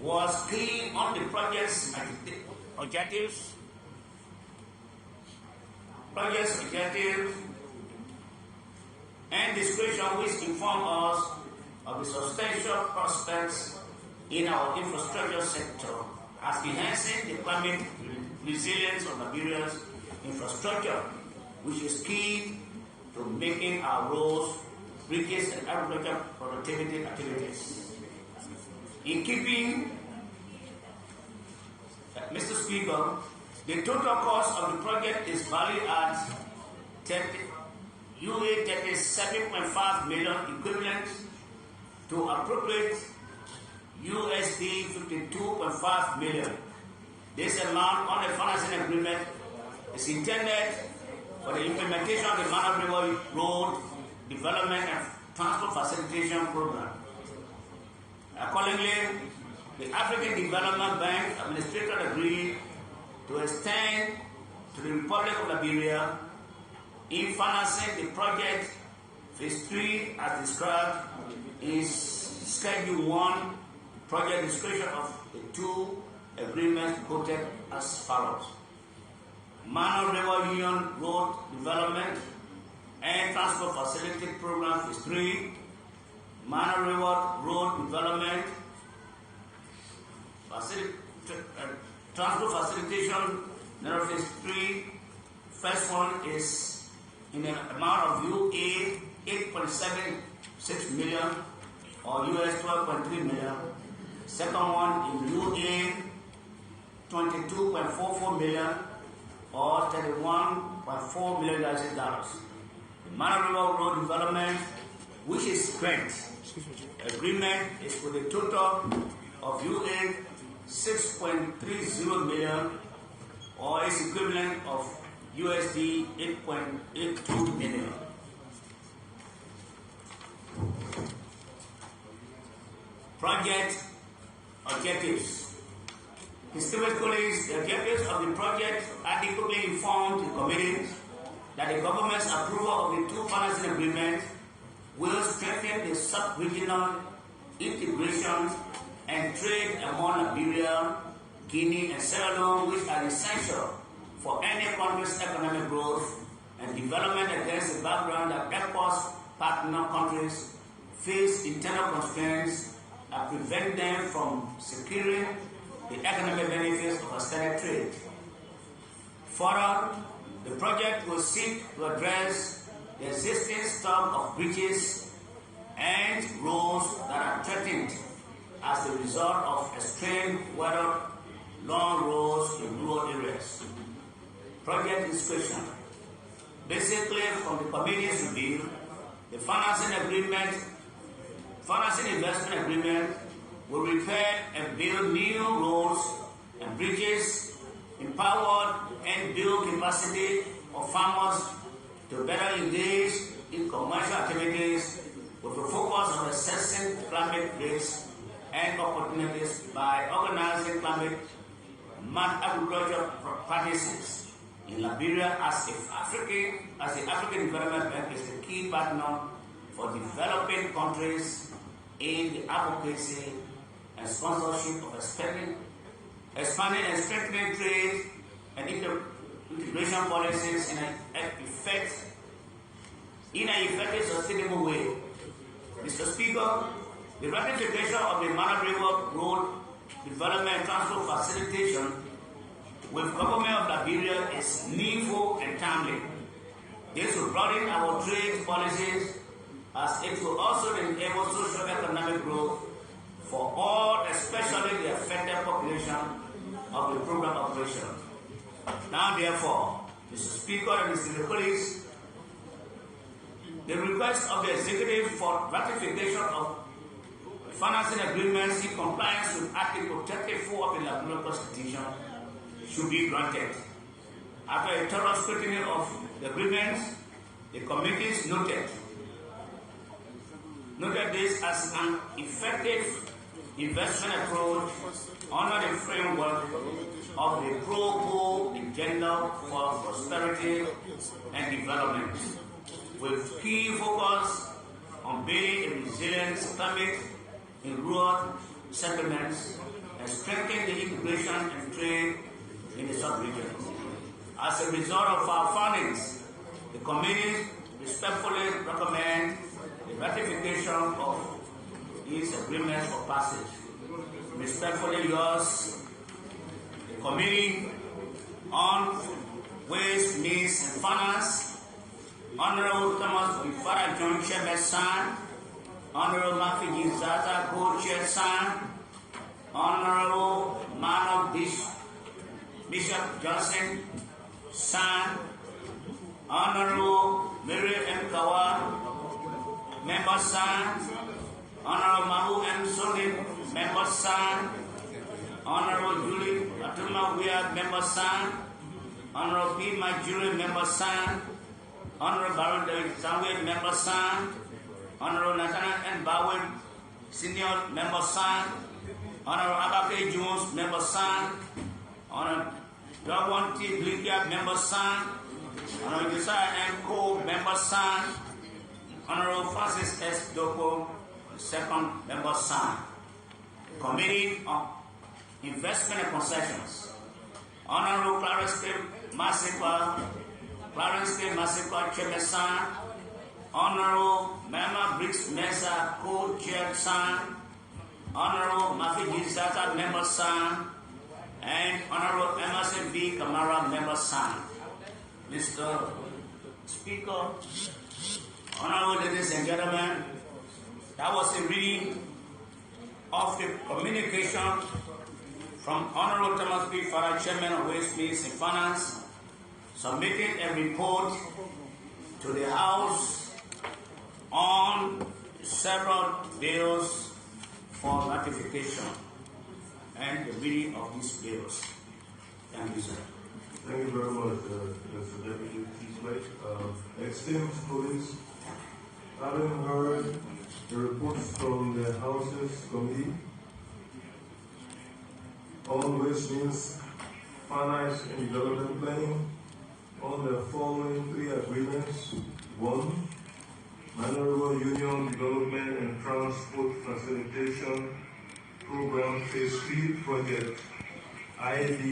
was key on the project's objectives, and description which inform us of the substantial prospects in our infrastructure sector, as enhancing the climate resilience of Liberia's infrastructure, which is key to making our roads, bridges, and agricultural productivity activities. In keeping, Mr. Speaker, the total cost of the project is valued at $37.5 million, equivalent to appropriate USD 52.5 million. This amount on the financing agreement is intended for the implementation of the Mana River Road Development and Transport Facilitation Program. Accordingly, the African Development Bank administrator agreed to extend to the Republic of Liberia in financing the project Phase 3 as described in Schedule 1 project description of the two agreements quoted as follows. Mana River Union Road Development and Transport Facility Program Phase 3, Mana River Road Development Transport Facilitation Phase 3. First one is in an amount of UA 8.76 million or US 12.3 million. Second one in UA 22.44 million or $31.4 million. The Mana River Road Development, which is grant agreement, is for the total of UA 6.30 million or its equivalent of USD 8.82 million. Project objectives. Historically, the objectives of the project adequately informed the committee that the government's approval of the two financing agreements will strengthen the sub-regional integration and trade among Liberia, Guinea, and Sierra Leone, which are essential for any country's economic growth and development against the background that ECOWAS partner countries face internal constraints that prevent them from securing the economic benefits of external trade. Further, the project will seek to address the existing stock of bridges and roads that are threatened as the result of extreme weather, long roads in rural areas. Project description. Basically, from the committee's review, the financing investment agreement will repair and build new roads and bridges, empower and build capacity of farmers to better engage in commercial activities with a focus on assessing climate risks and opportunities by organizing climate agriculture practices in Liberia as the African Development Bank is the key partner for developing countries in the advocacy and sponsorship of expanding and strengthening trade and integration policies in an effective, sustainable way. Mr. Speaker, the ratification of the Mana River Road Development and Transport Facilitation with Government of Liberia is needful and timely. This will broaden our trade policies as it will also enable socio-economic growth for all, especially the affected population of the program operation. Now, therefore, Mr. Speaker and Mr. colleagues, the request of the Executive for ratification of financing agreements in compliance with Article 34 of the Liberian Constitution should be granted. After a thorough scrutiny of the agreements, the committees noted this as an effective investment approach under the framework of the pro-coal agenda for prosperity and development, with key focus on building a resilient climate in rural settlements and strengthen the integration and trade in the sub-region. As a result of our findings, the committee respectfully recommend the ratification of these agreements for passage. Respectfully yours, the Committee on Ways, Means and Finance, Honorable Thomas B. Farah John Chairman San, Honorable Mafiji Zaza Co-Chair San, Honorable Mano Bishop Johnson San, Honorable Mary M. Kawa, Member San, Honorable Mahu M. Soni, Member San, Honorable Julie Atuma Wea, Member San, Honorable P. Majuri, Member San, Honorable Baron David Zangwe, Member San, Honorable Nathaniel N. Bowen, Senior, Member San, Honorable Abake Jones, Member San, Honorable Dogwan T. Blikia, Member San, Honorable Josiah M. Cole, Member San, Honorable Francis S. Doko, Second, Member San. Committee on Investment and Concessions, Honorable Clarence K. Masipa, Chairman San, Honorable Mema Briggs Mesa, Co-Chair San, Honorable Mafiji Zata, Member San, and Honorable Emerson B. Kamara, Member San. Mr. Speaker, Honorable ladies and gentlemen, that was a reading of the communication from Honorable Thomas B. Farah, Chairman of Ways, Means and Finance, submitting a report to the House on several bills for ratification and the reading of these bills. Thank you, sir. Thank you very much, Mr. Deputy Chief. Esteemed colleagues, having heard the reports from the House's Committee on Ways, Means, Finance and Development Planning on the following three agreements. 1. Maneuverable Union Development and Transport Facilitation Program Phase 3 Project ID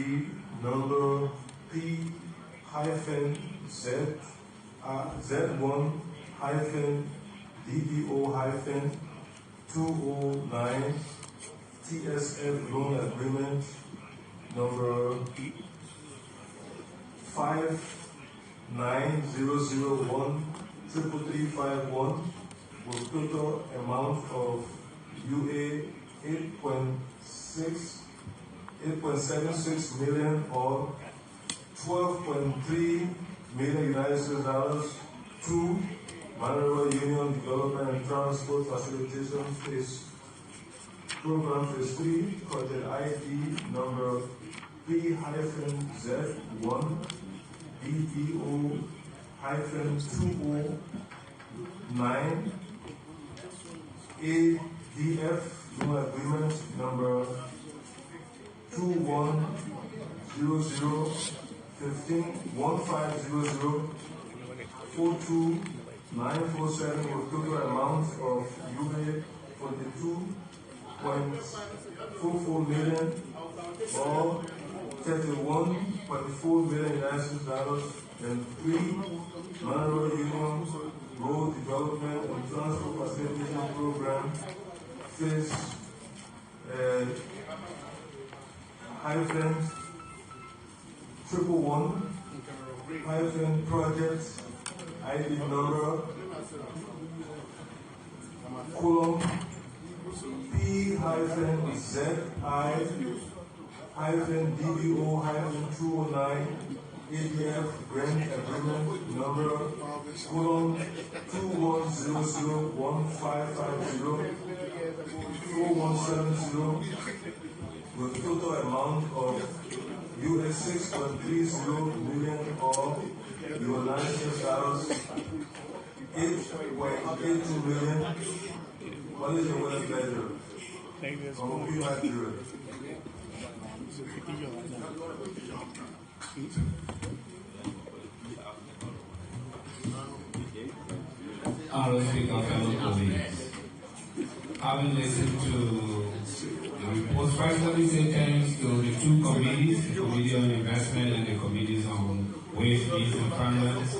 number P-Z1-DDO-209 TSF Loan Agreement number 5900133351 with total amount of UA 8.76 million or 12.3 million United States dollars to Maneuverable Union Development and Transport Facilitation Program Phase 3 Project ID number P-Z1-DDO-209 ADF Loan Agreement number 21001547 with total amount of UA 42.44 million or 31.4 million United States dollars and 3 Maneuverable Union Road Development and Transport Facilitation Program Phase -111 project ID number column P-ZI-DBO-209 ADF Grant Agreement number column 2101550417 with total amount of US 6.30 million or United States dollars 8.82 million. What is your word pleasure? Hope you might do it. Our Speaker, fellow colleagues, having listened to The report especially say thanks to the two committees, the Committee on Investment and the Committees on Waste, Peace and Finance,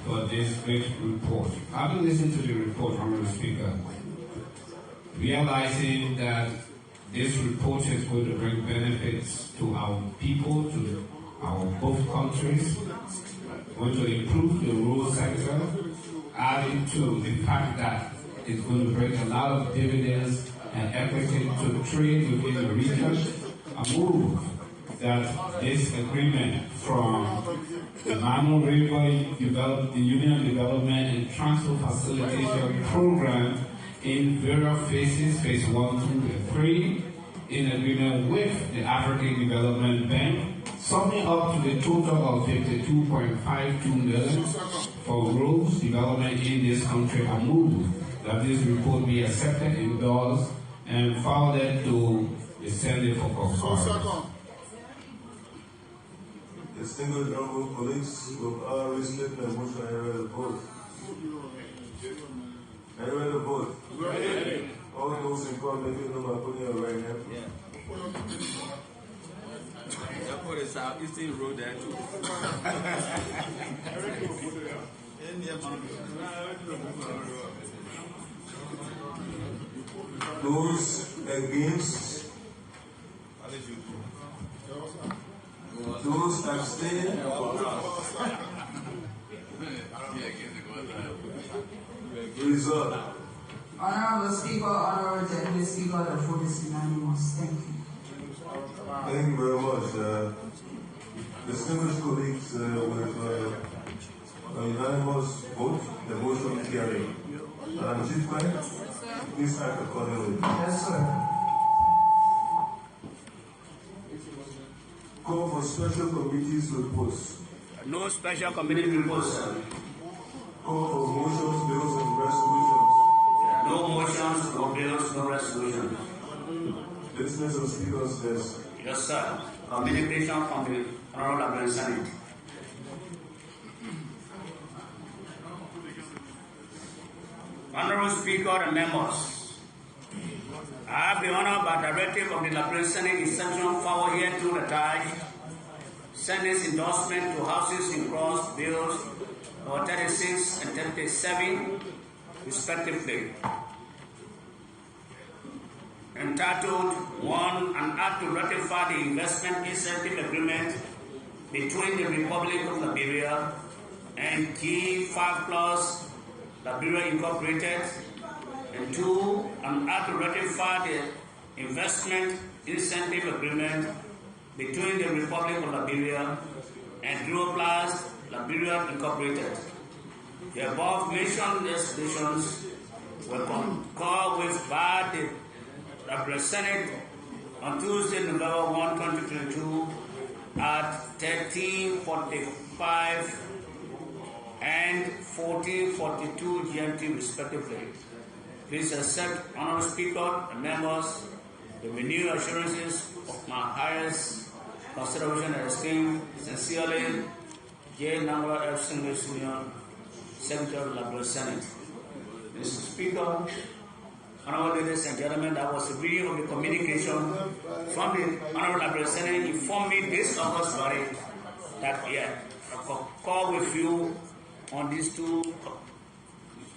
for this great report. Having listened to the report, Honorable Speaker, realizing that this report is going to bring benefits to our people, to our both countries, going to improve the rural sector, adding to the fact that it's going to bring a lot of dividends and equity to trade within the region, a move that this agreement from the Mano River the Union Development and Transfer Facilitation Program in various phases, phase 1, 2, and 3, in agreement with the African Development Bank, summing up to the total of 52.52 million for roads development in this country. A move that this report be accepted, endorsed, and forwarded to the Senate for consideration. Distinguished honorable colleagues, with our recent motion, I read the vote. I read the vote. All those in favor, let me know by putting your right hand. Yeah. That put us out. It's in road there too. Those against? Those abstain? Result. Honorable Speaker, Honorable Deputy Speaker, the vote is unanimous. Thank you. Thank you very much. Distinguished colleagues, with a unanimous vote, the motion carried. Chief Clerk, please act accordingly. Yes, sir. Call for special committees reports. No special committee reports, sir. Call for motions, bills, and resolutions. No motions, no bills, no resolutions. Business and speakers desk. Yes, sir. Communication from the Honorable Senate. Honorable Speaker and members, I have the honor by directive of the Liberia Senate in section forward here to the tide, Senate's endorsement to Houses in cross bills number 36 and 37, respectively. Entitled 1, an act to ratify the investment incentive agreement between the Republic of Liberia and G5 Plus Liberia Incorporated, and 2, an act to ratify the investment incentive agreement between the Republic of Liberia and Duoplast Liberia Incorporated. The above mentioned legislations were concurred with by the represented on Tuesday, November 1, 2022 at 13:45 and 14:42 GMT respectively. Please accept, Honorable Speaker and members, the renewed assurances of my highest consideration and esteem. Sincerely, J. Nangwa F. Singh Sr., Secretary of the Liberia Senate. Mr. Speaker, Honorable ladies and gentlemen, that was a reading of the communication from the Honorable Liberia Senate informing this August body that we had a call with you on these two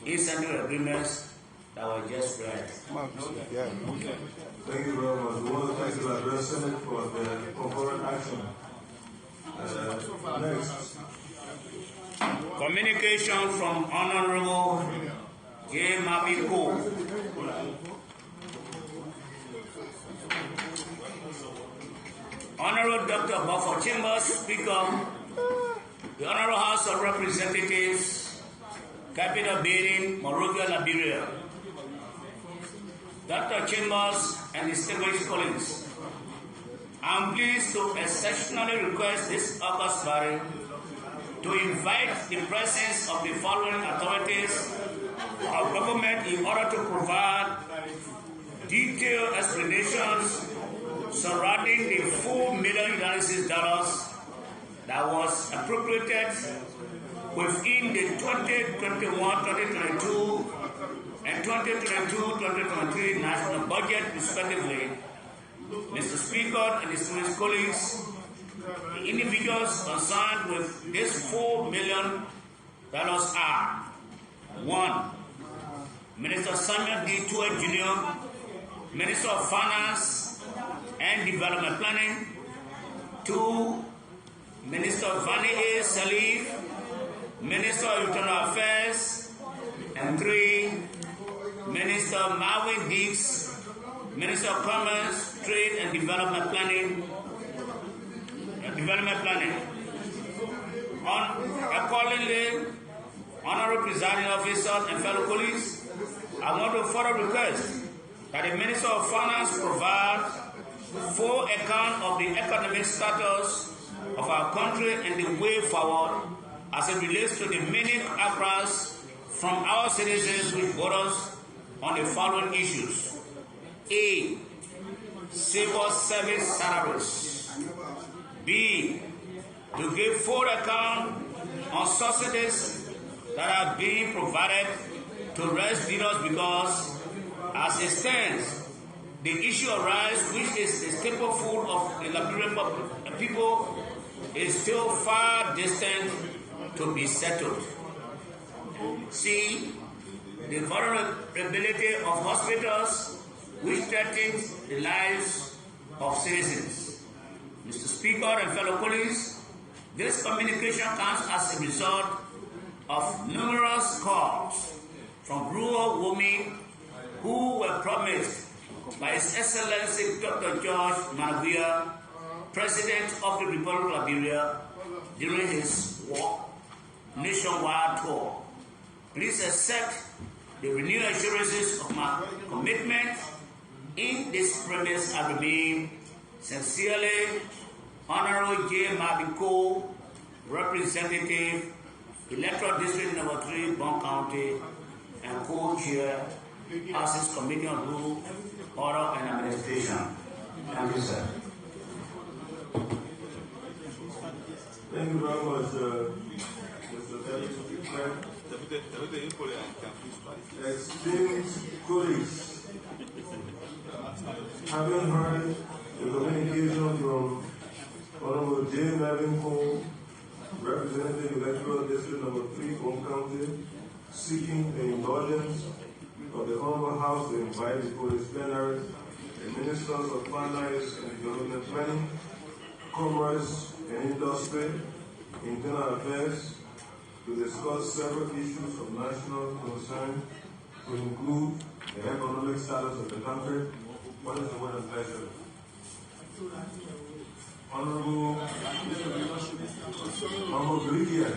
incentive agreements that were just read. Thank you very much. We want to thank the Liberia Senate for the concurrent action. Next. Communication from Honorable J. Mabiko. Honorable Dr. Buffer Chambers, Speaker, the Honorable House of Representatives, Capital Building, Monrovia, Liberia. Dr. Chambers and distinguished colleagues, I am pleased to exceptionally request this August body to invite the presence of the following authorities of government in order to provide detailed explanations surrounding the full $1 million that was appropriated within the 2021-2022 and 2022-2023 national budget respectively Speaker and distinguished colleagues, the individuals concerned with this $4 million are: 1. Minister Samuel D. Tuet Jr., Minister of Finance and Development Planning; 2. Minister Vani A. Salif, Minister of Internal Affairs; and 3. Minister Marvin Dix, Minister of Commerce, Trade and Development Planning. Accordingly, Honorable Presiding Officers and fellow colleagues, I want to further request that the Minister of Finance provide full account of the economic status of our country and the way forward as it relates to the many outcries from our citizens with voters on the following issues: A. Civil service salaries; B. To give full account on subsidies that are being provided to rice dealers, because as it stands, the issue of rice, which is the staple food of the Liberian people, is still far distant to be settled. C. The vulnerability of hospitals, which threatens the lives of citizens. Mr. Speaker and fellow colleagues, this communication comes as a result of numerous calls from rural women who were promised by His Excellency Dr. George Maguire, President of the Republic of Liberia, during his nationwide tour. Please accept the renewed assurances of my commitment in this premise. I remain sincerely Honorable J. Marvin Cole, Representative, Electoral District Number 3, Bon County, and co-chair, House's Committee on Rule, Order, and Administration. Thank you, sir. Thank you very much, Mr. Deputy. Esteemed colleagues, having heard the communication from Honorable J. Marvin Cole, Representative Electoral District Number 3, Home County, seeking the indulgence of the Honorable House to invite before this plenary the Ministers of Finance and Development Planning, Commerce and Industry, Internal Affairs, to discuss several issues of national concern, to include the economic status of the country. What is the word of pleasure? Honorable Liberia.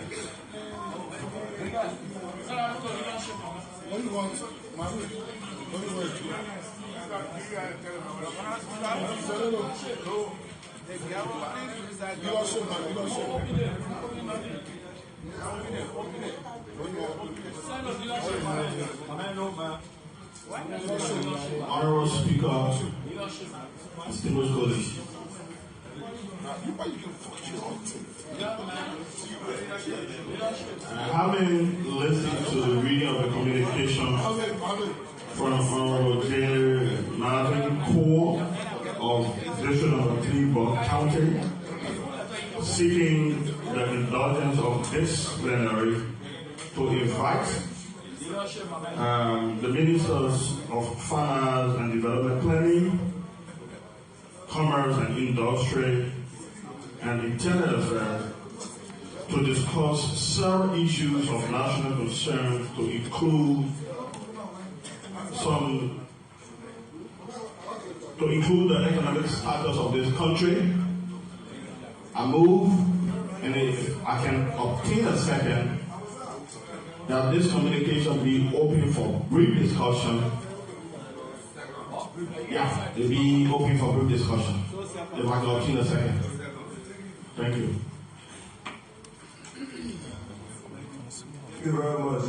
Honorable Speaker, distinguished colleagues, having listened to the reading of the communication from Honorable J. Marvin Cole of District Number 3, Bon County, seeking the indulgence of this plenary to invite the Ministers of Finance and Development Planning, Commerce and Industry, and Internal Affairs to discuss several issues of national concern, to include the economic status of this country. I move, and if I can obtain a second, that this communication be open for brief discussion. Yeah, it be open for brief discussion. If I can obtain a second. Thank you. Thank you very much.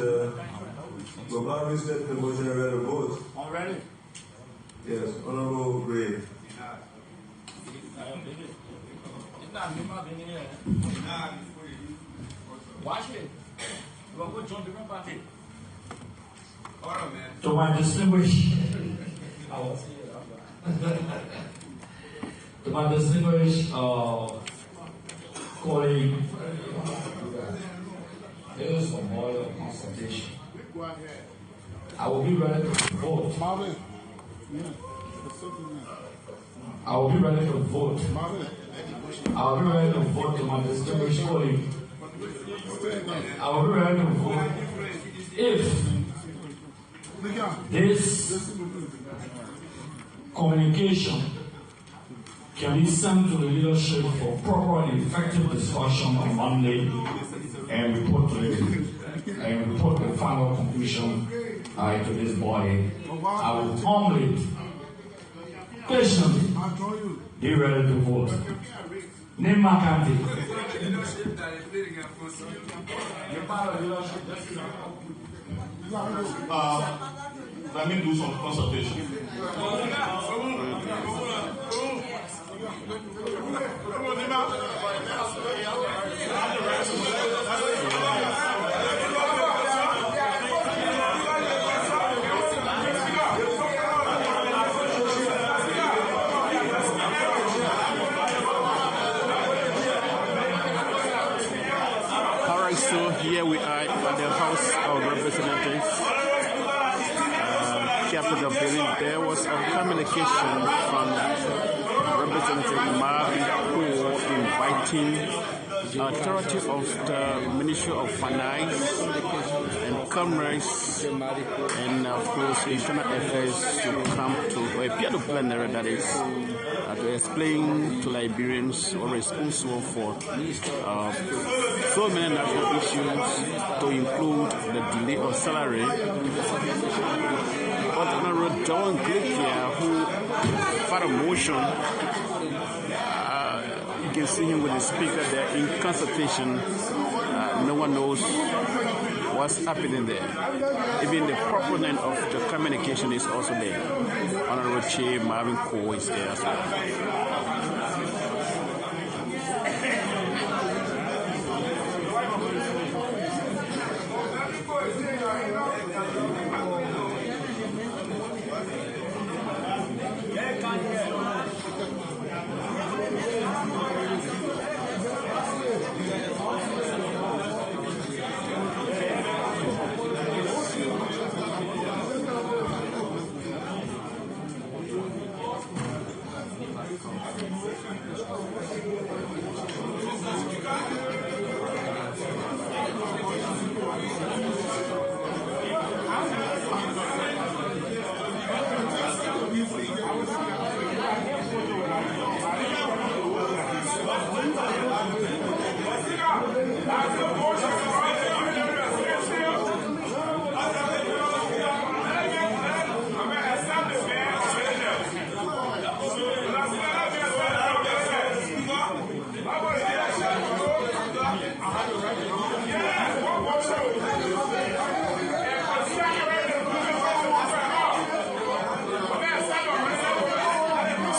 Baba, we said the motion ready to vote. All ready? Yes, Honorable Ray. Watch it. We'll join the party. To my distinguished To my distinguished colleague, there is some oil consultation. I will be ready to vote. I will be ready to vote. I will be ready to vote to my distinguished colleague. I will be ready to vote if this communication can be sent to the leadership for proper and effective discussion on Monday and report the final conclusion to this body. I will humbly, patiently be ready to vote. Name my candidate. Let me do some consultation. So here we are at the House of Representatives, Capitol Building. There was a communication from Representative Marvin Poole inviting authority of the Ministry of Finance and Commerce and of course Internal Affairs to come to appear to plenary, that is, to explain to Liberians who are responsible for so many national issues, to include the delay of salary. But Honorable John Glikia, who filed a motion, you can see him with the speaker there in consultation. No one knows what's happening there. Even the proponent of the communication is also there. Honorable Che Marvin Poole is there as well.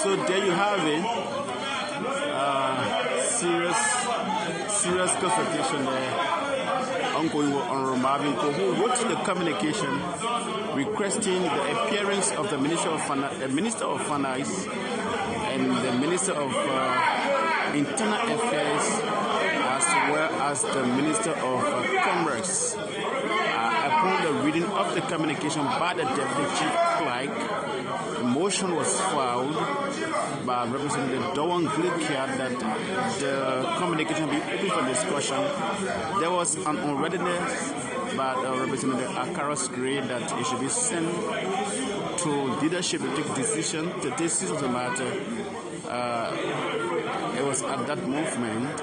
So there you have it. Serious consultation there ongoing with Honorable Marvin Poole, who wrote the communication requesting the appearance of the Minister of Finance and the Minister of Internal Affairs, as well as the Minister of Commerce. Upon the reading of the communication by the Deputy Chief Clerk, the motion was filed by Representative Dowan Glikia that the communication be open for discussion. There was an unreadiness by Representative Akaros Gray that it should be sent to leadership to take decision of the matter. It was at that movement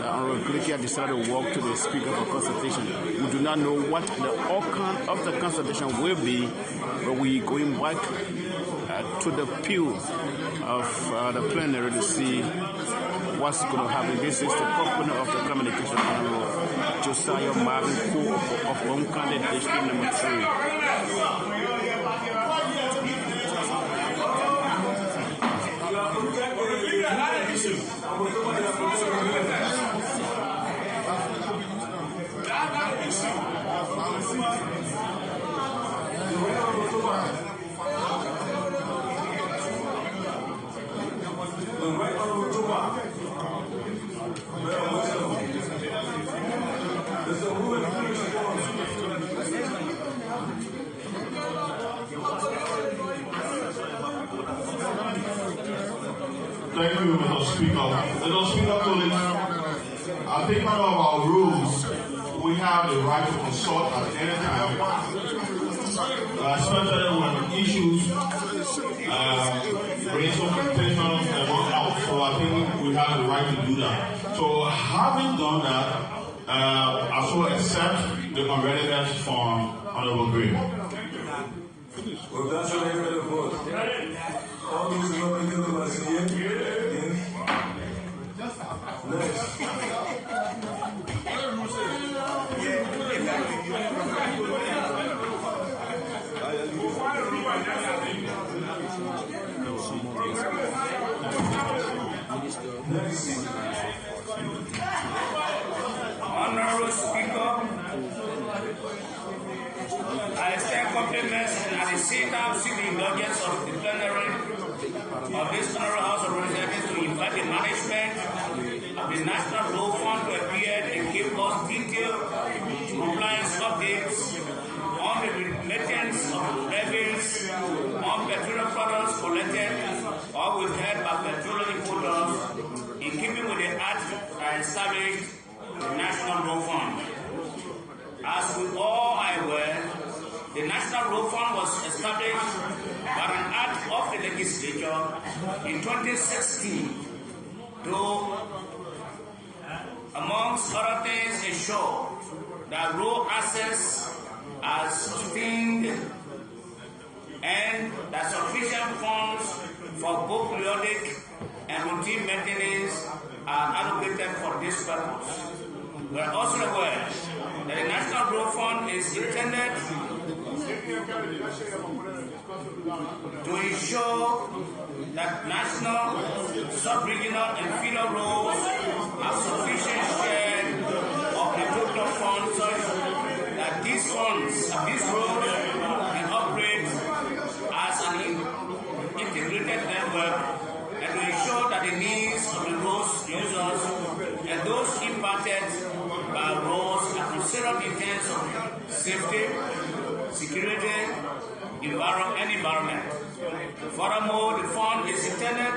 Honorable Glikia decided to walk to the Speaker for consultation. We do not know what the outcome of the consultation will be, but we are going back to the pew of the plenary to see what's going to happen. This is the proponent of the communication, Honorable Josiah Marvin Poole of Home Candidate District number 3. Thank you, Mr. Speaker. Mr. Speaker, I think under our rules, we have the right to consult at any time, especially when issues raise some tensions and work out. So I think we have the right to do that. So having done that, I so accept the unreadiness from Honorable Green. Well, that's what I read about. All those who are in the next. Honorable Speaker, I extend compliments and at the same time seek the indulgence of the plenary of this Honorable House of Representatives to invite the management of the National Road Fund to appear and give us detailed compliance updates on the remittance of levies on petroleum products collected or withheld by petroleum importers in keeping with the act that established the National Road Fund. As we all are aware, the National Road Fund was established by an act of the legislature in 2016 to, amongst other things, ensure that road access are sustained and that sufficient funds for both periodic and routine maintenance are allocated for this purpose. We are also aware that the National Road Fund is intended to ensure that national, sub-regional, and feeder roads have sufficient share of the total fund such that these funds, these roads, can operate as an integrated network and to ensure that the needs of the roads users and those impacted by roads are considered in terms of safety, security, and environment. Furthermore, the fund is intended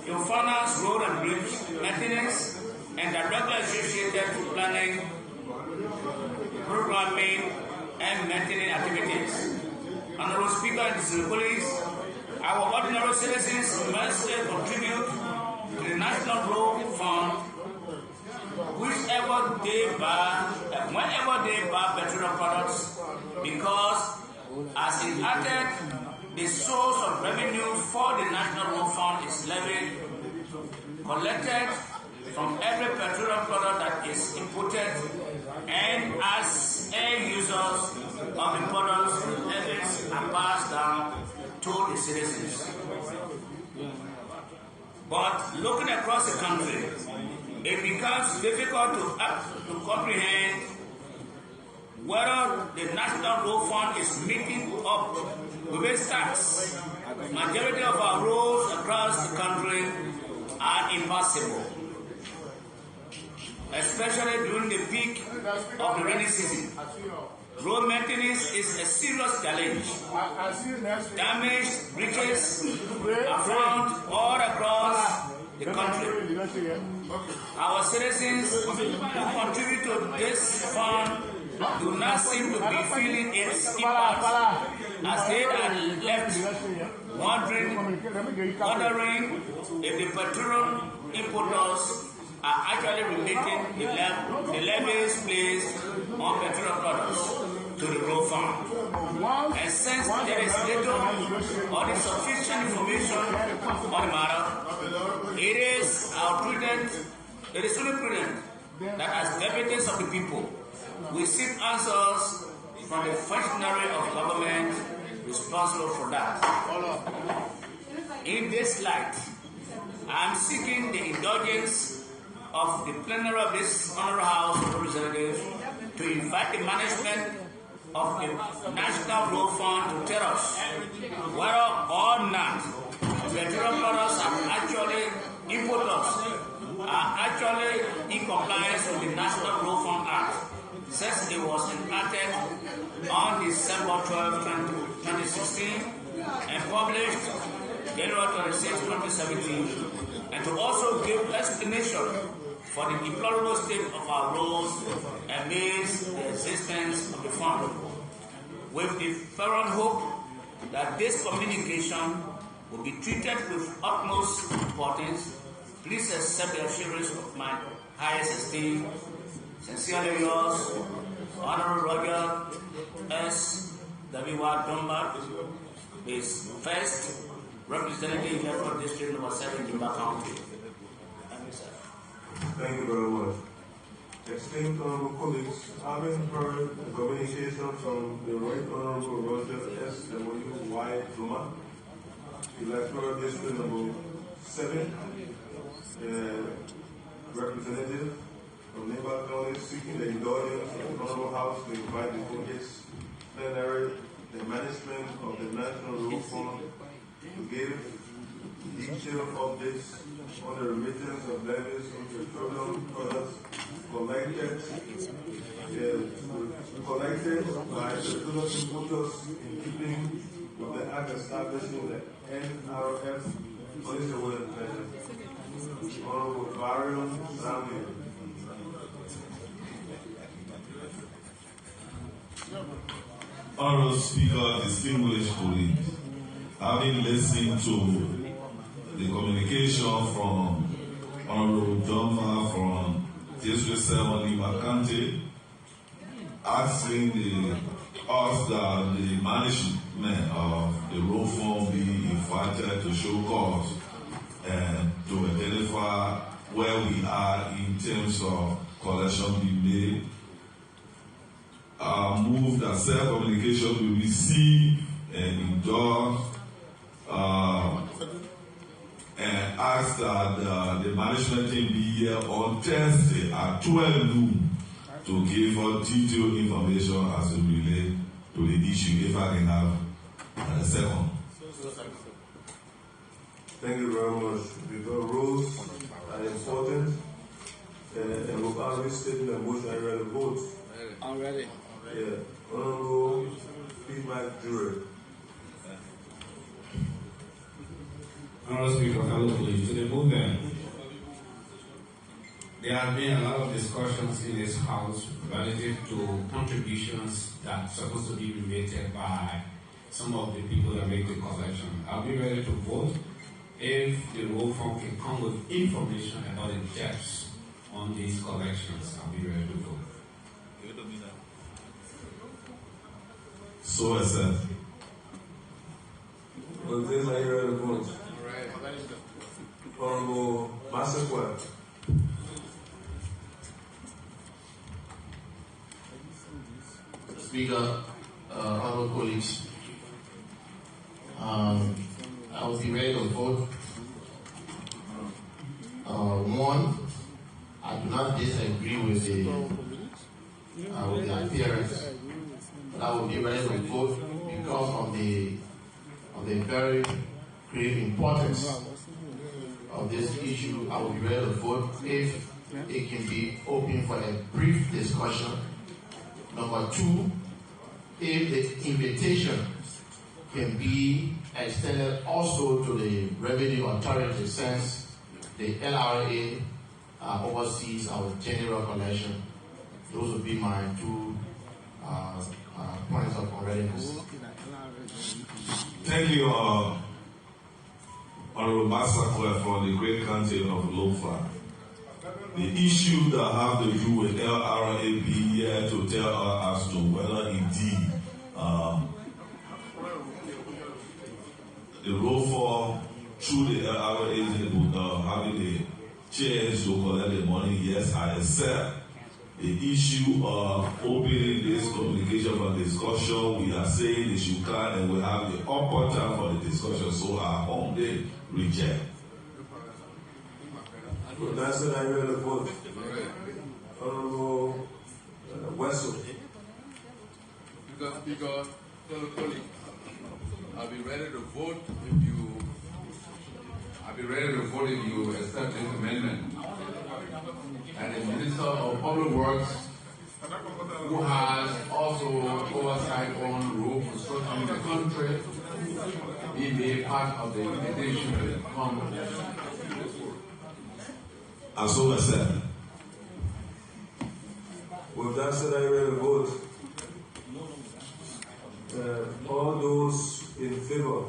to finance road and bridge maintenance and directly associated to planning, programming, and maintenance activities. Honorable Speaker and Distinguished, our ordinary citizens must contribute to the National Road Fund whenever they buy petroleum products, because as enacted, the source of revenue for the National Road Fund is levied, collected from every petroleum product that is imported, and as end users of the products, levies are passed down to the citizens. But looking across the country, it becomes difficult to comprehend whether the National Road Fund is meeting up with its tasks. Majority of our roads across the country are impassable, especially during the peak of the rainy season. Road maintenance is a serious challenge. Damaged bridges are found all across the country. Our citizens who contribute to this fund do not seem to be feeling its impact, as they are left wondering if the petroleum importers are actually relating the levies placed on petroleum products to the road fund. And since there is little or insufficient information on the matter, it is only prudent that as deputies of the people, we seek answers from the functionary of government responsible for that. In this light, I am seeking the indulgence of the plenary of this Honorable House of Representatives to invite the management of the National Road Fund to tell us whether or not petroleum products are actually in compliance with the National Road Fund Act, since it was enacted on December 12, 2016 and published January 26, 2017, and to also give explanation for the deplorable state of our roads amidst the existence of the fund, with the fervent hope that this communication will be treated with utmost importance. Please accept the assurance of my highest esteem. Sincerely yours, Honorable Roger S. W. Dunbar, is first representative here for District Number 7, Jimba County. Thank you, sir. Thank you very much. Esteemed honorable colleagues, having heard the communication from the Right Honorable Roger S. W. Y. Zuma, Electoral District Number 7, representative from Liberia County, seeking the indulgence of the Honorable House to invite the project's plenary, the management of the National Road Fund, to give detailed updates on the remittance of levies on petroleum products collected by petroleum importers in keeping with the act establishing the NRF. What is the word? Honorable Varian Samuel. Honorable Speaker, distinguished colleagues, having listened to the communication from Honorable Joma from District 7 Lima County, asking us that the management of the road fund be invited to show cause and to identify where we are in terms of collection being made. Move that self-communication will receive and endorse and ask that the management team be here on Thursday at 12 noon to give us detailed information as it relates to the issue, if I can have a second. Thank you very much. Because rules are important, and we've already stated the motion. I read the vote. Already. Yeah. Honorable feedback jury. Honorable Speaker, fellow colleagues, to the movement, there have been a lot of discussions in this House relative to contributions that are supposed to be related by some of the people that make the collection. I'll be ready to vote if the road fund can come with information about the depths on these collections. I'll be ready to vote. So I said. Well, this I hear the vote. Honorable Massaquoi. Speaker, honorable colleagues, I will be ready to vote. One, I do not disagree with the appearance, but I will be ready to vote because of the very great importance of this issue. I will be ready to vote if it can be open for a brief discussion. Number two, if the invitation can be extended also to the revenue authority, since the LRA oversees our general collection. Those would be my two points of readiness. Thank you, Honorable Massaquoi, for the great country of Lofa. The issue that have to do with LRA being here to tell us as to whether indeed the road for through the LRA is able having the chance to collect the money. Yes, I accept. The issue of opening this communication for discussion, we are saying they should come and we have the upper time for the discussion, so our home they reject. That's it. I hear the vote. Honorable Wessel. Speaker, fellow colleagues, I'll be ready to vote if you accept this amendment. And the Minister of Public Works, who has also oversight on road construction in the country, be made part of the invitation to come. And so I said. With that said, I will vote. All those in favor,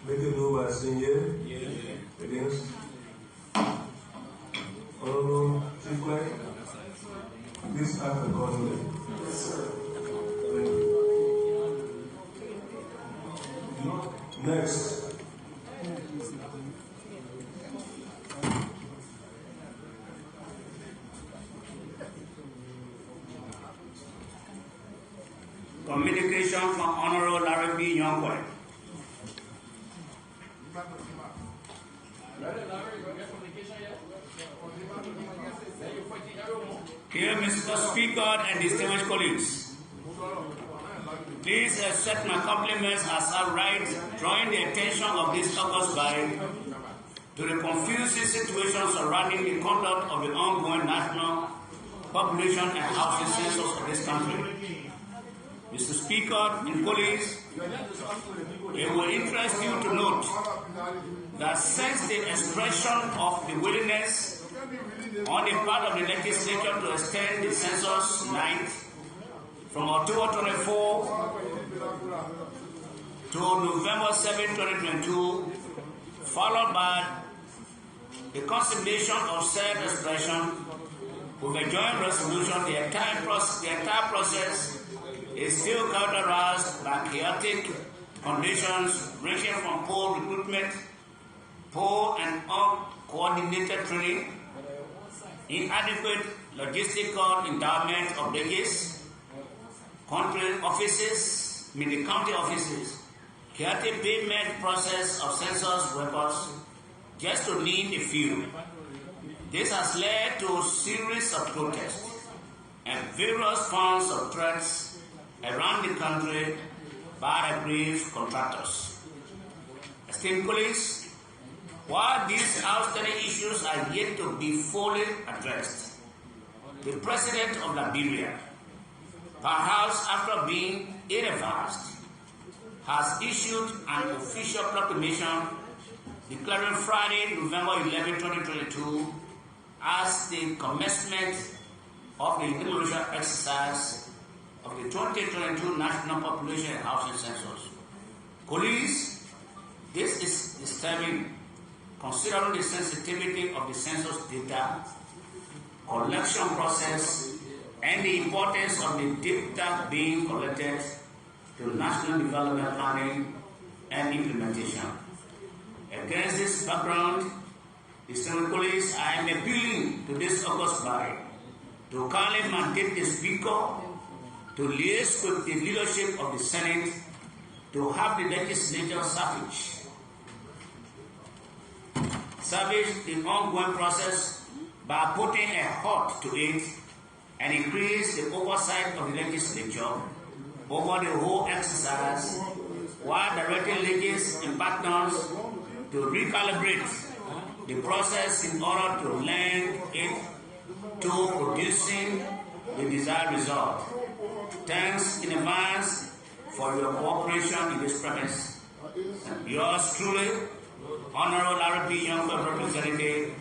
make a move by saying yea. Against? Honorable Chief Clerk, please act accordingly. Thank you. Next. Communication from Honorable Larry B. Youngboy. Dear Mr. Speaker and distinguished colleagues, please accept my compliments as I write, drawing the attention of this August body to the confusing situation surrounding the conduct of the ongoing national population and housing census of this country. Mr. Speaker and colleagues, it will interest you to note that since the expression of the willingness on the part of the legislature to extend the census night from October 24 to November 7, 2022, followed by the consummation of said expression with a joint resolution, the entire process is still characterized by chaotic conditions ranging from poor recruitment, poor and uncoordinated training, inadequate logistical endowment of delegates, county offices, chaotic payment process of census workers, just to name a few. This has led to a series of protests and various forms of threats around the country by aggrieved contractors. Esteemed colleagues, while these outstanding issues are yet to be fully addressed, the President of Liberia, perhaps after being ill-advised, has issued an official proclamation declaring Friday, November 11, 2022 as the commencement of the enumeration exercise of the 2022 National Population and Housing Census. Colleagues, this is disturbing considering the sensitivity of the census data, collection process, and the importance of the data being collected to national development planning and implementation. Against this background, distinguished colleagues, I am appealing to this August body to kindly mandate the Speaker to liaise with the leadership of the Senate to have the legislature salvage the ongoing process by putting a halt to it and increase the oversight of the legislature over the whole exercise while directing legislators and partners to recalibrate the process in order to lend it to producing the desired result. Thanks in advance for your cooperation in this premise. Yours truly, Honorable Larry B. Youngboy, Representative,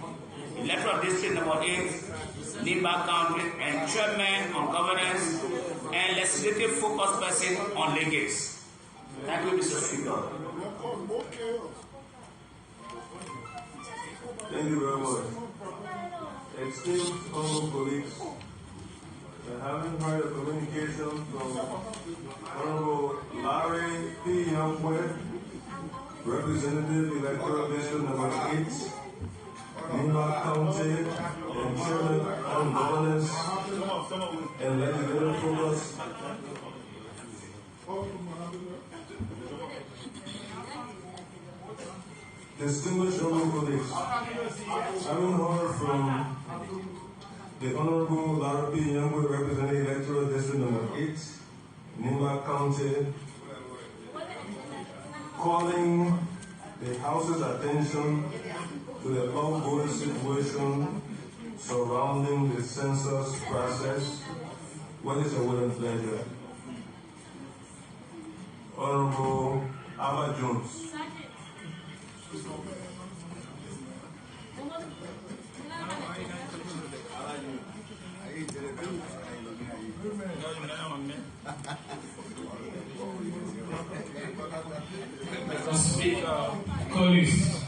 Electoral District Number 8, Nimba County, and Chairman on Governance and Legislative Focus Person on Legates. Thank you, Mr. Speaker. Thank you very much. Esteemed honorable colleagues, having heard a communication from Honorable Larry P. Youngboy, Representative Electoral District Number 8, Nimba County, and Chairman on Governance and Legislative Focus. Distinguished honorable colleagues, having heard from the Honorable Larry P. Youngboy, representing Electoral District Number 8, Nimba County, calling the House's attention to the ongoing situation surrounding the census process. What is your will and pleasure? Honorable Albert Jones. Mr. Speaker, colleagues,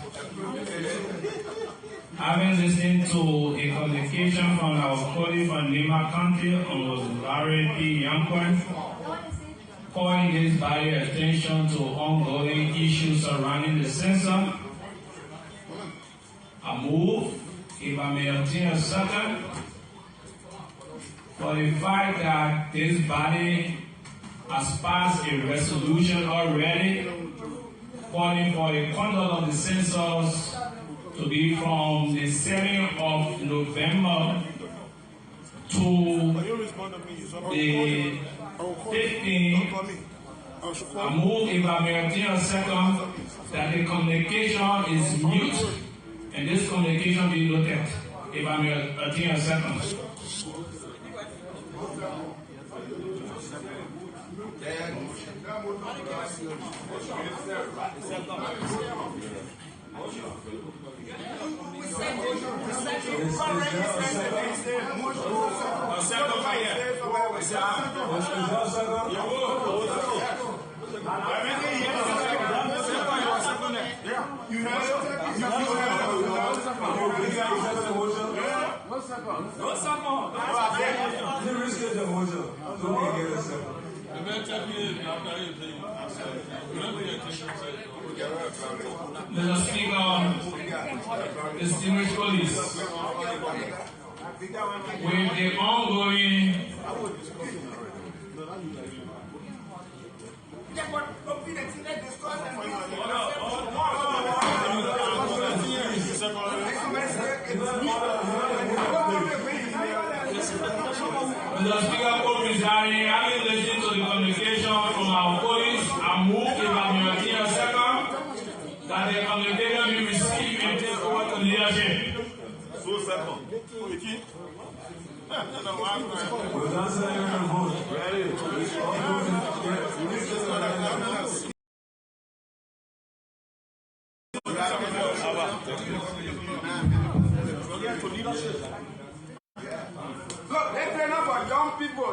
having listened to a communication from our colleague from Lima County on Larry P. Yankwan, calling this body attention to ongoing issues surrounding the census, I move, if I may obtain a second, for the fact that this body has passed a resolution already calling for the conduct of the census to be from the 7th of November to the 15th. I move, if I may obtain a second, that the communication is mute and this communication be noted. If I may obtain a second. Mr. Speaker, distinguished colleagues, with the ongoing Mr. Speaker, co-presiding, having listened to the communication from our colleagues, I move, if I may obtain a second, that the communication be received and take over to leadership. So second. Look, let's turn up for young people.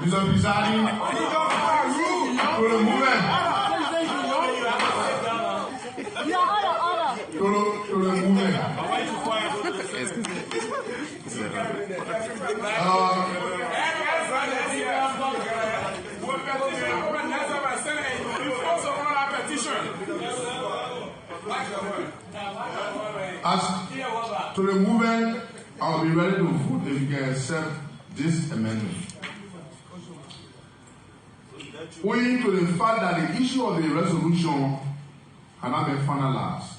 Mr. Presiding, to the movement. To the movement. As to the movement, I'll be ready to vote if you can accept this amendment. Owing to the fact that the issue of the resolution had not been finalized,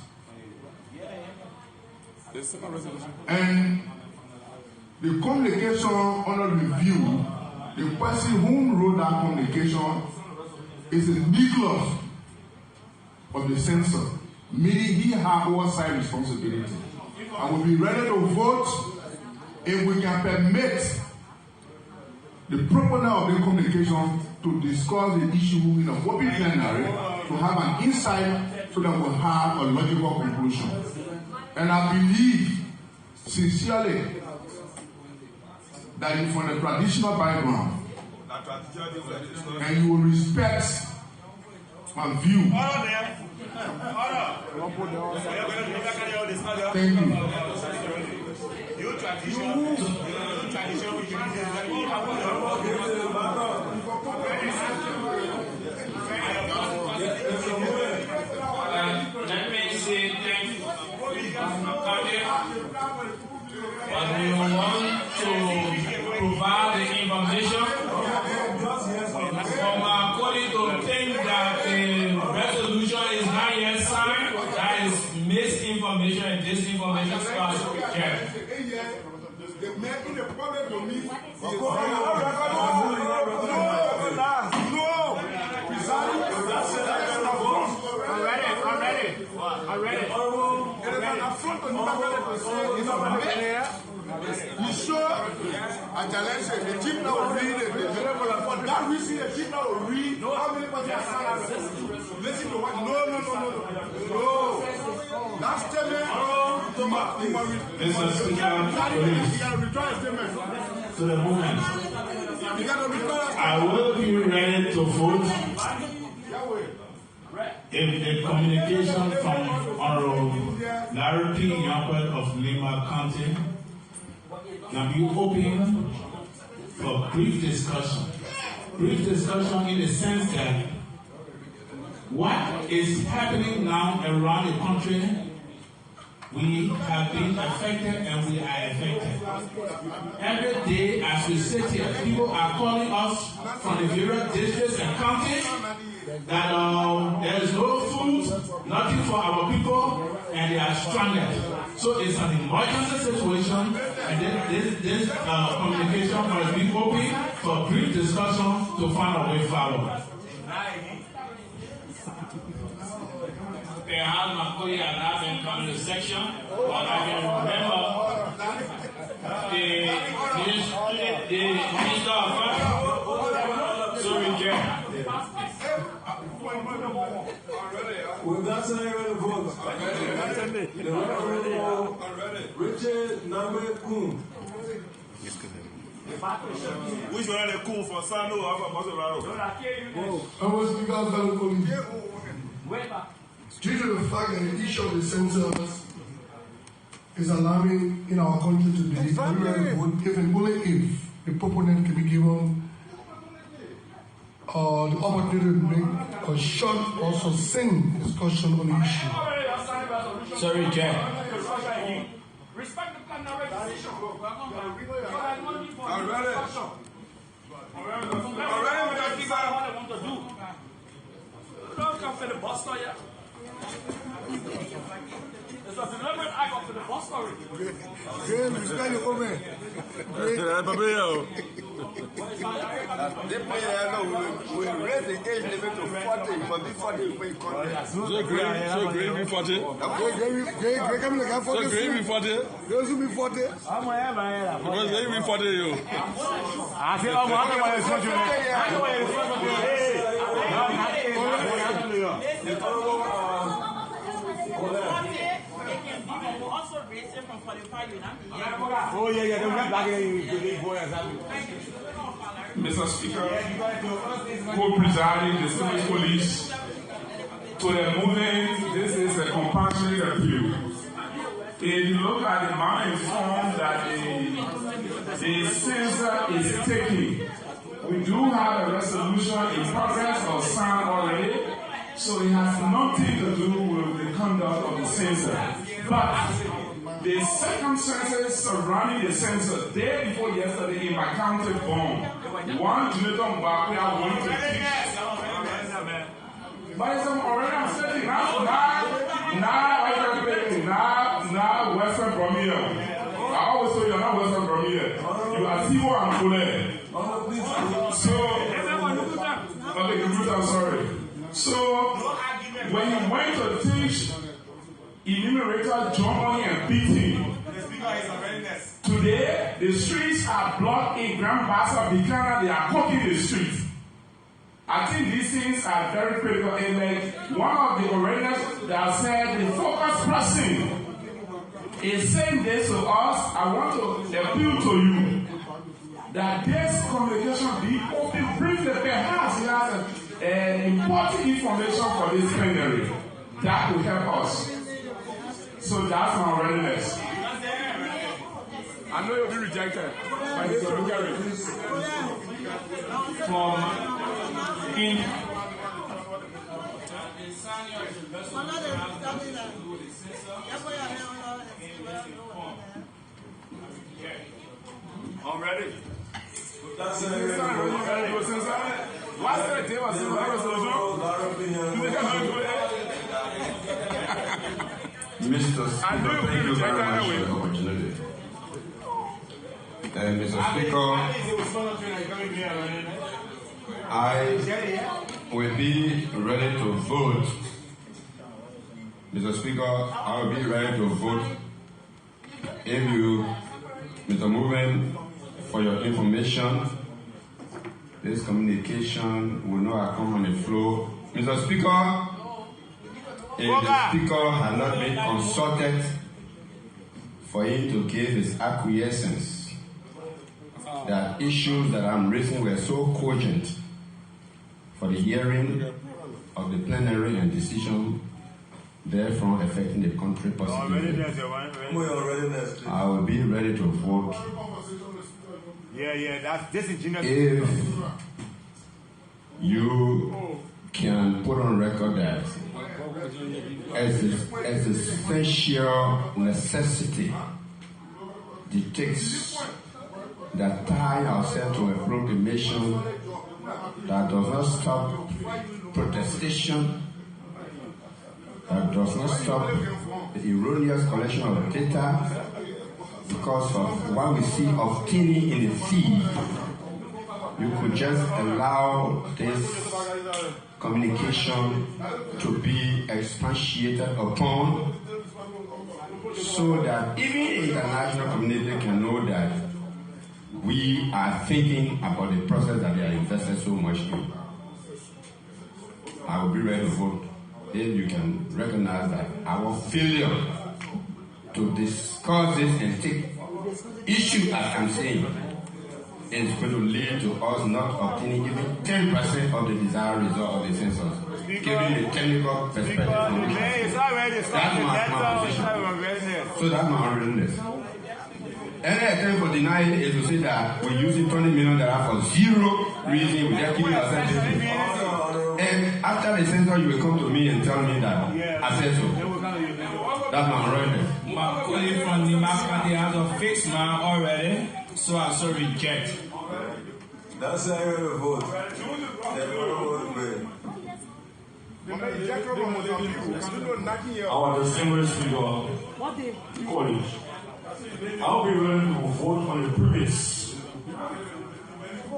and the communication under review, the person who wrote that communication is a Nicholas of the censor, meaning he has oversight responsibility. I will be ready to vote if we can permit the proponent of the communication to discuss the issue in an open plenary, to have an insight so that we'll have a logical conclusion. And I believe sincerely that you're from a traditional background and you will respect my view. Thank you. Let me say thank you, but we want to provide the information from our colleague to think that the resolution is not yet signed. That is misinformation and disinformation starts here. The making the problem to me. You sure? And challenge the chief now will read it. For that reason, the chief now will read how many persons are listen to what? No. That statement, Mr. Speaker, you can return a statement. to the movement. You got to return a statement. I will be ready to vote if the communication from Honorable Larry P. Youngberg of Lima County can be open for brief discussion. Brief discussion in the sense that what is happening now around the country, we have been affected and we are affected. Every day as we sit here, people are calling us from the various districts and counties that there is no food, nothing for our people, and they are stranded. So it's an emergency situation, and this communication must be open for brief discussion to find a way forward. Perhaps Makoya and I can come in the section, but I can remember the Minister of Finance, so we can. With that said, ready to vote. The Honorable Richard Namekum. Which one are the cool for Sano or for Maserado? I was speaking fellow colleagues. Due to the fact that the issue of the census is alarming in our country today, if and only if the proponent can be given the opportunity to make a short or succinct discussion on the issue. Sorry, Jack. Respect the plan decision. Don't come for the bus stop yet. It's a deliberate act of the bus stop. Great, respect the woman. They will raise the age limit to 40, but before they pay contract. So grade be 40. Great, come like 40. So grade be 40. Those who be 40. Because they be 40 you. I say, I'm happy with also raise it from 45 years. Oh, yeah, Mr. Speaker, co-presiding distinguished police, to the movement, this is a compassionate appeal. If you look at the amount of form that the census is taking, we do have a resolution in progress or signed already, so it has nothing to do with the conduct of the census. But the circumstances surrounding the census, day before yesterday in my county born, one Jonathan Mbakwe wanted to teach. But it's already I'm saying now Western Bromia. I always say you're not Western Bromia. You are Tivo and Kule. So, okay, I'm sorry. So, when you went to teach enumerator John Money and beat him, today the streets are blocked in Grand Bassa, Bikana, they are cooking the streets. I think these things are very critical. And like one of the orators that said the focus person is saying this to us, I want to appeal to you that this communication be open, brief, that perhaps he has important information for this plenary that will help us. So that's my readiness. I know you'll be rejected by this Gary. From in I'm ready. That's it. What's the day was Mr. Speaker, thank you very much for the opportunity. Mr. Speaker, I will be ready to vote. Mr. Speaker, I will be ready to vote if you Mr. Movement, for your information, this communication will not come on the floor. Mr. Speaker, if the Speaker had not been consulted for him to give his acquiescence that issues that I'm raising were so cogent for the hearing of the plenary and decision therefore affecting the country positively, I will be ready to vote. That's disingenuous. If you can put on record that as essential necessity dictates that tie ourselves to a proclamation that does not stop protestation, that does not stop the erroneous collection of data because of what we see of tinny in the sea. You could just allow this communication to be expatiated upon so that even the international community can know that we are thinking about the process that they are invested so much in. I will be ready to vote if you can recognize that our failure to discuss this and take issue, as I'm saying, is going to lead to us not obtaining even 10% of the desired result of the census, given the technical perspective. That's my position. So that's my unreadiness. Any attempt for denying it is to say that we're using $20 million for zero reason, we just keep ourselves busy. And after the census, you will come to me and tell me that I said so. That's my unreadiness. My colleague from Nimaska, they have a fixed man already, so I also reject. That's how you vote. Our distinguished speaker, college, I'll be willing to vote on the premise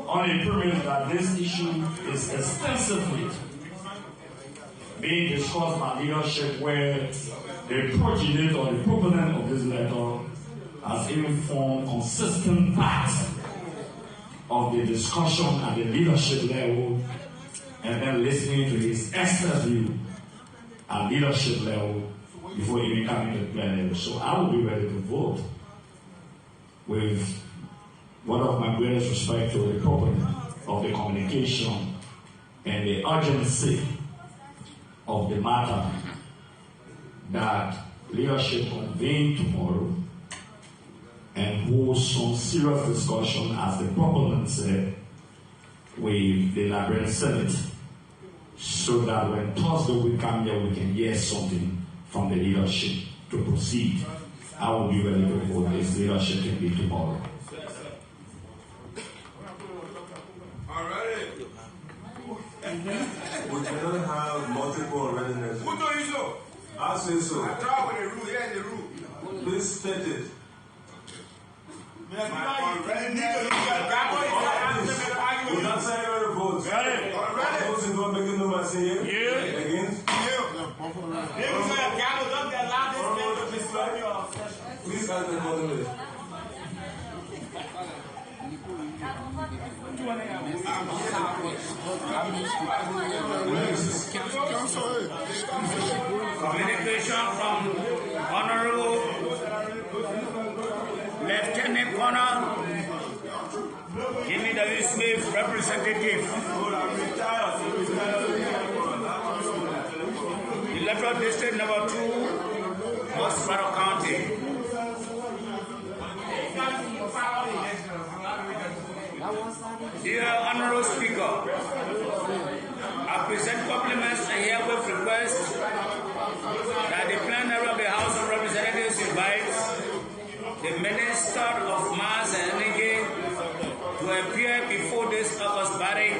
that this issue is extensively being discussed by leadership, where the progenitor or the proponent of this letter has even formed consistent part of the discussion at the leadership level, and then listening to his expert view at leadership level before even coming to the plenary. So I will be ready to vote with one of my greatest respect to the proponent of the communication and the urgency of the matter that leadership convene tomorrow and hold some serious discussion, as the proponent said, with the Liberian Senate, so that when Thursday we come here, we can hear something from the leadership to proceed. I will be ready to vote this leadership can be tomorrow. We cannot have multiple readiness. Who told you so? I say so. I draw with the rule, yeah, the rule. Please state it. That's how you vote. Those who don't make a number say yeah. Against? Please ask the coordinator. Communication from Honorable Lieutenant Colonel Jimmy W. Smith, representative. Electoral District number 2, Oswego County. Dear Honorable Speaker, I present compliments and herewith request that the plenary of the House of Representatives invites the Minister of Mines and Energy to appear before this August body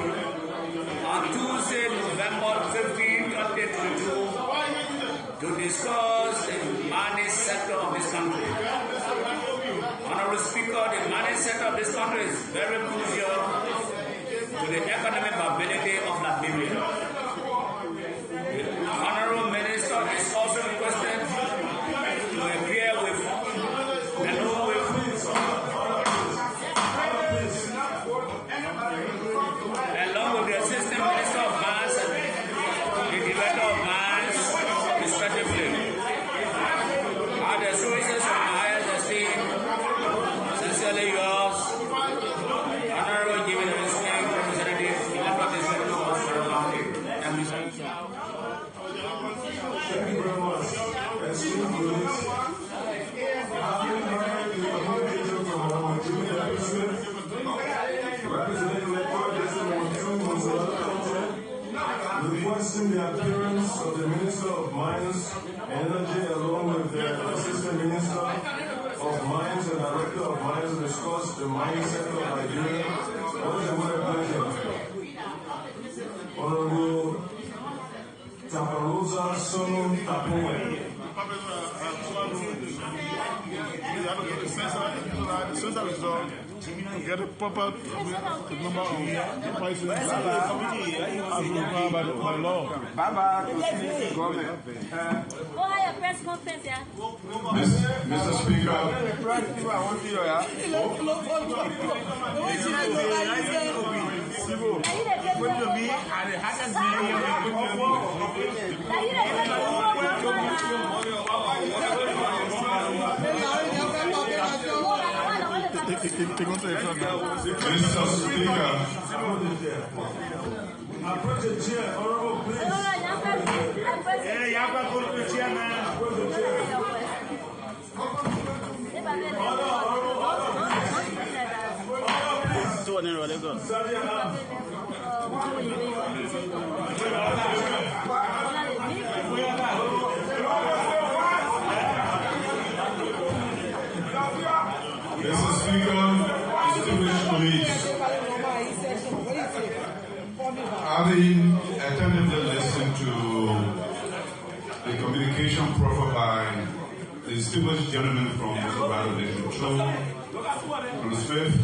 on Tuesday, November 15, 2022 to discuss the mining sector of this country. Honorable Speaker, the mining sector of this country is very crucial to the economic viability of Liberia. The Honorable Minister is also requested to appear with Thank you very much. Esteemed colleagues, having heard the communication from our Jimmy Smith, representing the project number 2 Monserrat County, requesting the appearance of the Minister of Mines and Energy along with the Assistant Minister of Mines and Director of Mines to discuss the mining sector of Nigeria. What is the word pleasure? Honorable Taparosa Sono Tapoe. To get a proper number of prices as required by law. Press conference, yeah. Mr. Speaker, Mr. Speaker, Approach the chair, honorable, please. Mr. Speaker, distinguished colleagues, having attentively listened to the communication proffered by the distinguished gentleman from Colorado, District 2, from Smith,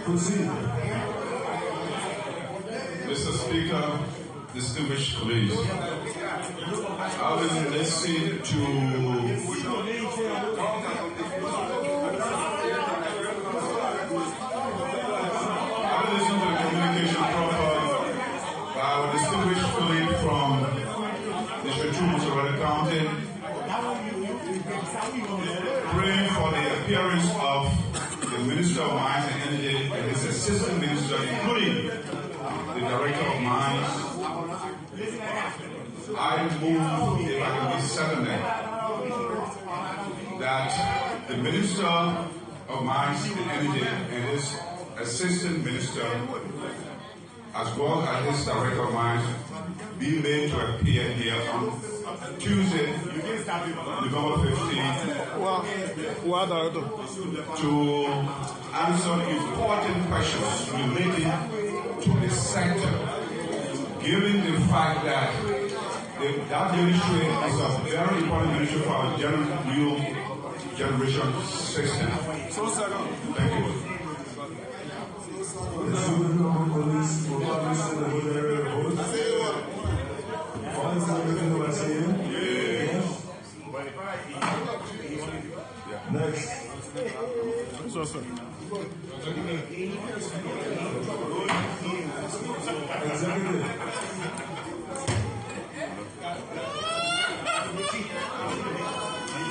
Proceed. Mr. Speaker, distinguished colleagues, having listened to the communication proffered by our distinguished colleague from District 2, Monserrat County, praying for the appearance of the Minister of Mines and Energy and his Assistant Minister, including the Director of Mines, I move, if I can be certain, that the Minister of Mines and Energy and his Assistant Minister, as well as his Director of Mines, be made to appear here on Tuesday, November 15th, to answer important questions relating to the sector, given the fact that that ministry is a very important ministry for our new generation system. Thank you. Next.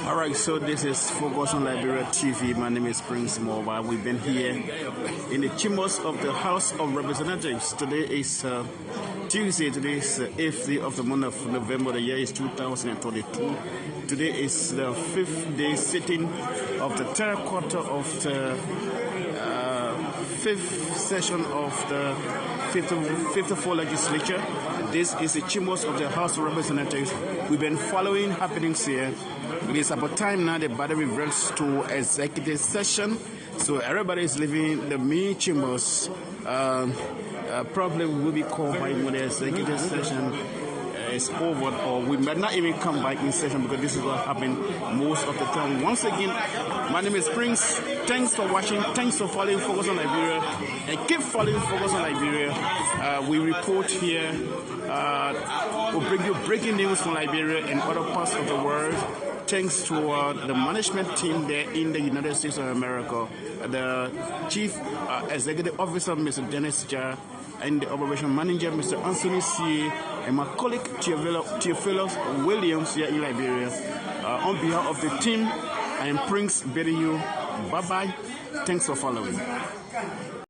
All right, so this is Focus on Liberia TV. My name is Prince Mova. We've been here in the chambers of the House of Representatives. Today is Tuesday. Today is the 8th day of the month of November. The year is 2022. Today is the 5th day sitting of the third quarter of the 5th session of the 54th legislature. This is the chambers of the House of Representatives. We've been following happenings here. It is about time now the body reverts to executive session. So everybody is leaving the main chambers. Probably will be called by when the executive session is over, or we might not even come back in session because this is what happened most of the time. Once again, my name is Prince. Thanks for watching. Thanks for following Focus on Liberia, and keep following Focus on Liberia. We report here. We'll bring you breaking news from Liberia and other parts of the world. Thanks to the management team there in the United States of America, the Chief Executive Officer, Mr. Dennis Jar, and the Operation Manager, Mr. Anthony C., and my colleague, Theophilus Williams, here in Liberia. On behalf of the team, I am Prince bidding you bye-bye. Thanks for following.